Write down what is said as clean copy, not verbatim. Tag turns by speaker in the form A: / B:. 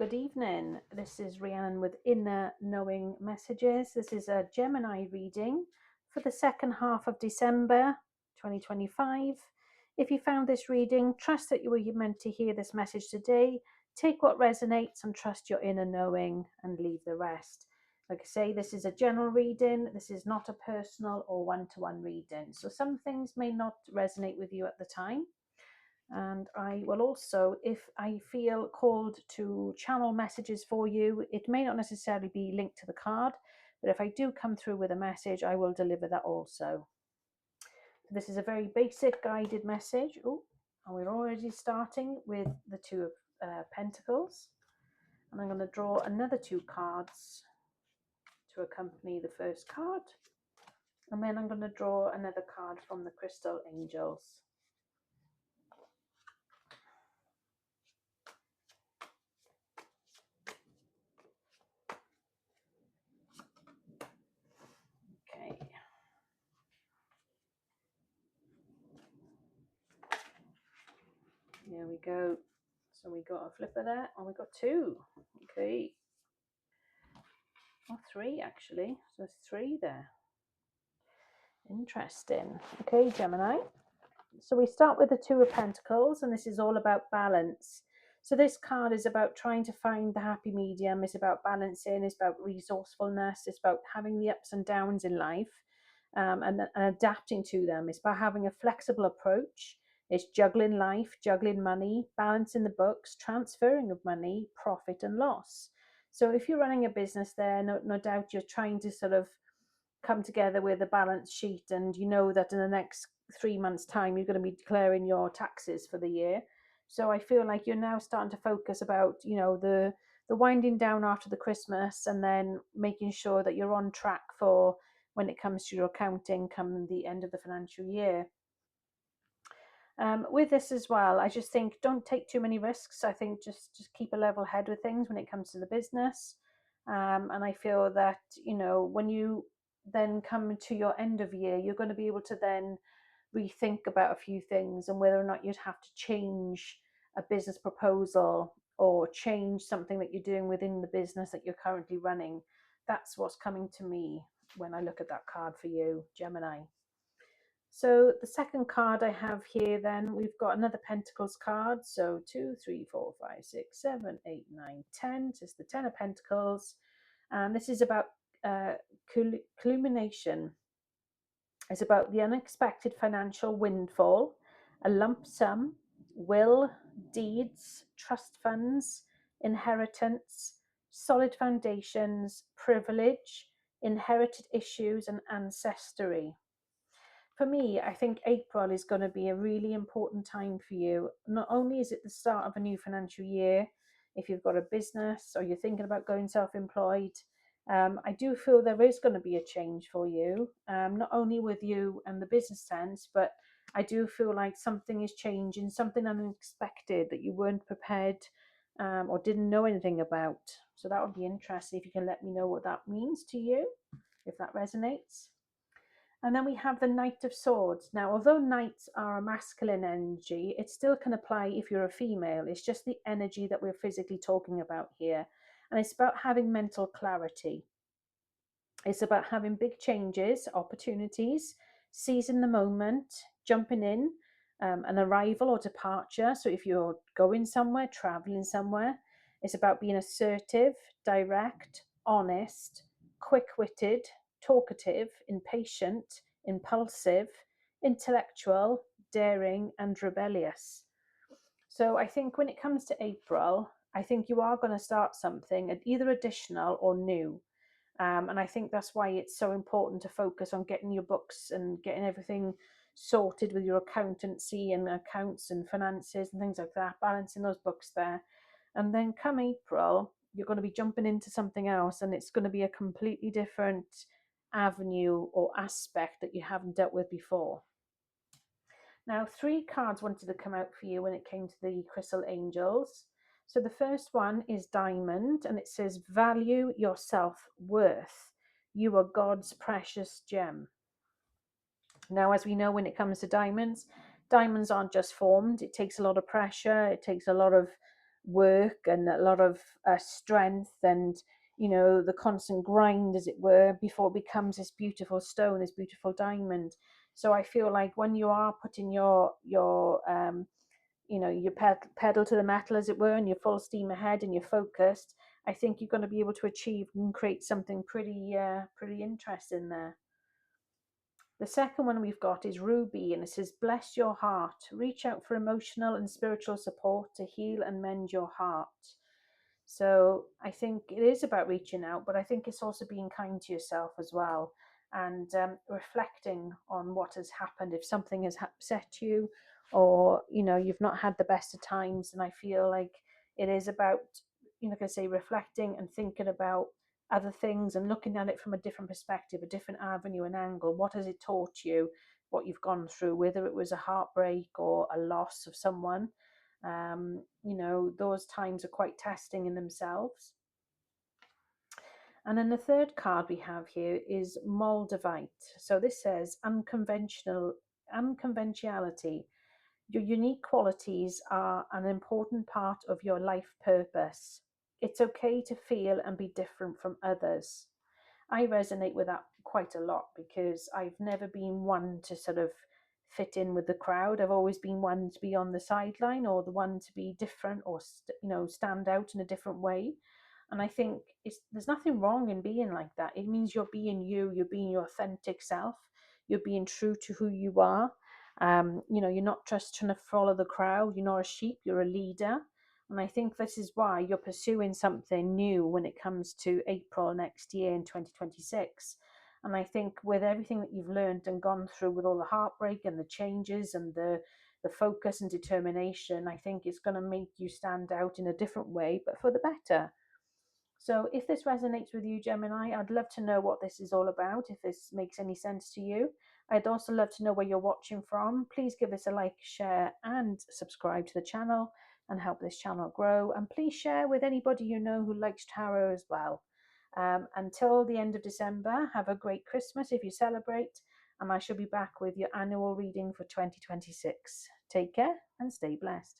A: Good evening. This is Rhiannon with Inner Knowing Messages. This is a Gemini reading for the second half of December 2025. If you found this reading, trust that you were meant to hear this message today. Take what resonates and trust your inner knowing and leave the rest. Like I say, this is a general reading. This is not a personal or one-to-one reading. So some things may not resonate with you at the time. And I will also, if I feel called to channel messages for you, it may not necessarily be linked to the card, but if I do come through with a message, I will deliver that also. This is a very basic guided message. Oh, and we're already starting with the Two of Pentacles. And I'm going to draw another two cards to accompany the first card. And then I'm going to draw another card from the Crystal Angels. Okay. There we go. So we got a flipper there, and we got two. Okay. Or three, actually. So there's three there. Interesting. Okay, Gemini. So we start with the Two of Pentacles, and this is all about balance. So this card is about trying to find the happy medium. It's about balancing. It's about resourcefulness. It's about having the ups and downs in life and adapting to them. It's about having a flexible approach. It's juggling life, juggling money, balancing the books, transferring of money, profit and loss. So if you're running a business there, no doubt you're trying to sort of come together with a balance sheet, and you know that in the next 3 months' time you're going to be declaring your taxes for the year. So I feel like you're now starting to focus about, you know, the winding down after the Christmas, and then making sure that you're on track for when it comes to your accounting come the end of the financial year. With this as well, I just think don't take too many risks. I think just keep a level head with things when it comes to the business. And I feel that, you know, when you then come to your end of year, you're going to be able to then rethink about a few things and whether or not you'd have to change a business proposal or change something that you're doing within the business that you're currently running. That's what's coming to me when I look at that card for you, Gemini. So the second card I have here, then we've got another Pentacles card. So 2, 3, 4, 5, 6, 7, 8, 9, 10. This is the Ten of Pentacles. And this is about culmination. It's about the unexpected financial windfall, a lump sum, will, deeds, trust funds, inheritance, solid foundations, privilege, inherited issues, and ancestry. For me, I think April is going to be a really important time for you. Not only is it the start of a new financial year, if you've got a business or you're thinking about going self-employed, I do feel there is going to be a change for you, not only with you and the business sense, but I do feel like something is changing, something unexpected that you weren't prepared or didn't know anything about. So that would be interesting if you can let me know what that means to you, if that resonates. And then we have the Knight of Swords. Now, although knights are a masculine energy, it still can apply if you're a female. It's just the energy that we're physically talking about here. And it's about having mental clarity. It's about having big changes, opportunities, seizing the moment, jumping in, an arrival or departure. So if you're going somewhere, traveling somewhere, it's about being assertive, direct, honest, quick-witted, talkative, impatient, impulsive, intellectual, daring, and rebellious. So I think when it comes to April, I think you are going to start something either additional or new. And I think that's why it's so important to focus on getting your books and getting everything sorted with your accountancy and accounts and finances and things like that, balancing those books there. And then come April, you're going to be jumping into something else, and it's going to be a completely different avenue or aspect that you haven't dealt with before. Now, 3 cards wanted to come out for you when it came to the Crystal Angels. So the first one is Diamond, and it says, value your self-worth. You are God's precious gem. Now, as we know, when it comes to diamonds, diamonds aren't just formed. It takes a lot of pressure. It takes a lot of work and a lot of strength and, you know, the constant grind, as it were, before it becomes this beautiful stone, this beautiful diamond. So I feel like when you are putting your you know, your pedal to the metal, as it were, and you're full steam ahead and you're focused, I think you're going to be able to achieve and create something pretty interesting there. The second one we've got is Ruby, and it says, bless your heart. Reach out for emotional and spiritual support to heal and mend your heart. So I think it is about reaching out, but I think it's also being kind to yourself as well, and reflecting on what has happened. If something has upset you, or, you know, you've not had the best of times, and I feel like it is about, you know, like I say, reflecting and thinking about other things and looking at it from a different perspective, a different avenue and angle. What has it taught you? What you've gone through, whether it was a heartbreak or a loss of someone. You know, those times are quite testing in themselves. And then the third card we have here is Moldavite. So this says unconventionality. Your unique qualities are an important part of your life purpose. It's okay to feel and be different from others. I resonate with that quite a lot because I've never been one to sort of fit in with the crowd. I've always been one to be on the sideline, or the one to be different, or you know, stand out in a different way. And I think there's nothing wrong in being like that. It means you're being you, you're being your authentic self, you're being true to who you are. You know, you're not just trying to follow the crowd. You're not a sheep, you're a leader. And I think this is why you're pursuing something new when it comes to April next year in 2026. And I think with everything that you've learned and gone through, with all the heartbreak and the changes and the focus and determination, I think it's going to make you stand out in a different way, but for the better. So if this resonates with you, Gemini, I'd love to know what this is all about, if this makes any sense to you. I'd also love to know where you're watching from. Please give us a like, share, and subscribe to the channel and help this channel grow. And please share with anybody you know who likes tarot as well. Until the end of December, have a great Christmas if you celebrate, and I shall be back with your annual reading for 2026. Take care and stay blessed.